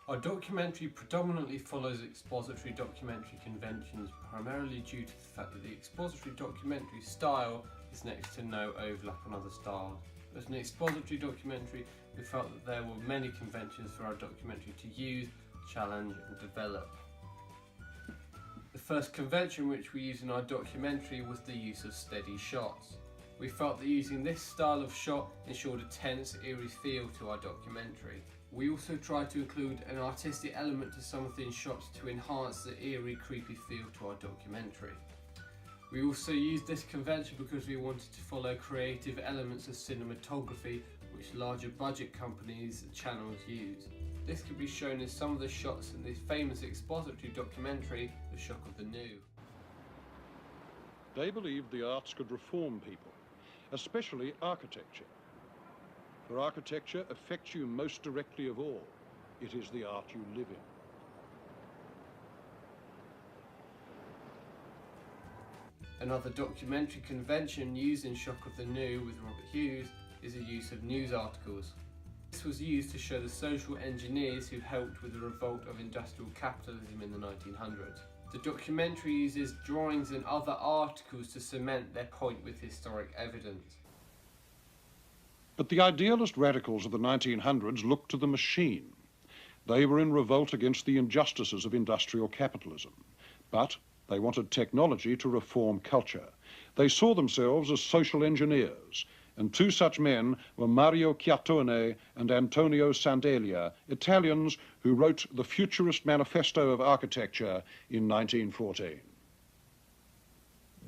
Our documentary predominantly follows expository documentary conventions, primarily due to the fact that the expository documentary style is next to no overlap on other styles. As an expository documentary, we felt that there were many conventions for our documentary to use, challenge and develop. The first convention which we used in our documentary was the use of steady shots. We felt that using this style of shot ensured a tense, eerie feel to our documentary. We also tried to include an artistic element to some of the shots to enhance the eerie, creepy feel to our documentary. We also used this convention because we wanted to follow creative elements of cinematography which larger budget companies and channels use. This can be shown in some of the shots in the famous expository documentary, The Shock of the New. They believed the arts could reform people, especially architecture. For architecture affects you most directly of all. It is the art you live in. Another documentary convention used in Shock of the New with Robert Hughes is the use of news articles. This was used to show the social engineers who helped with the revolt of industrial capitalism in the 1900s. The documentary uses drawings and other articles to cement their point with historic evidence. But the idealist radicals of the 1900s looked to the machine. They were in revolt against the injustices of industrial capitalism. But they wanted technology to reform culture. They saw themselves as social engineers, and two such men were Mario Chiattone and Antonio Sandelia, Italians who wrote the Futurist Manifesto of Architecture in 1914.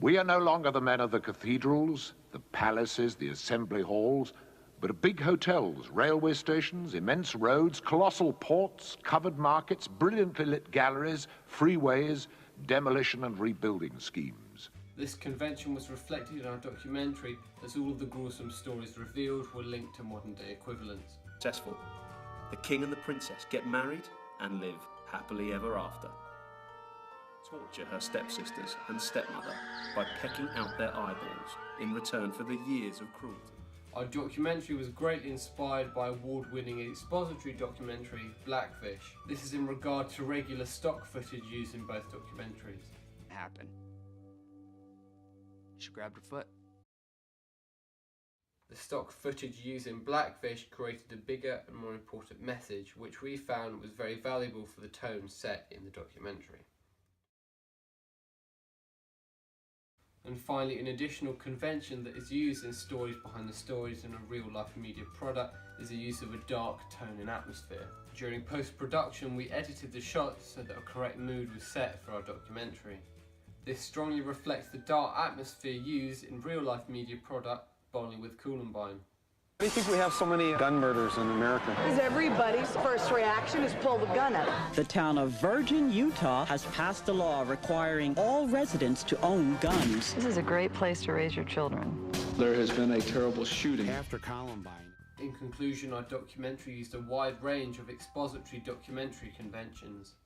We are no longer the men of the cathedrals, the palaces, the assembly halls, but big hotels, railway stations, immense roads, colossal ports, covered markets, brilliantly lit galleries, freeways, demolition and rebuilding schemes. This convention was reflected in our documentary as all of the gruesome stories revealed were linked to modern day equivalents. Successful. The king and the princess get married and live happily ever after. Torture her stepsisters and stepmother by pecking out their eyeballs in return for the years of cruelty. Our documentary was greatly inspired by award-winning expository documentary Blackfish. This is in regard to regular stock footage used in both documentaries. Happen. She grabbed her foot. The stock footage used in Blackfish created a bigger and more important message, which we found was very valuable for the tone set in the documentary. And finally, an additional convention that is used in stories behind the stories in a real-life media product is the use of a dark tone and atmosphere. During post-production, we edited the shots so that a correct mood was set for our documentary. This strongly reflects the dark atmosphere used in real-life media product Bowling with Columbine. Why do you think we have so many gun murders in America? Because everybody's first reaction is pull the gun out. The town of Virgin, Utah has passed a law requiring all residents to own guns. This is a great place to raise your children. There has been a terrible shooting after Columbine. In conclusion, our documentary used a wide range of expository documentary conventions.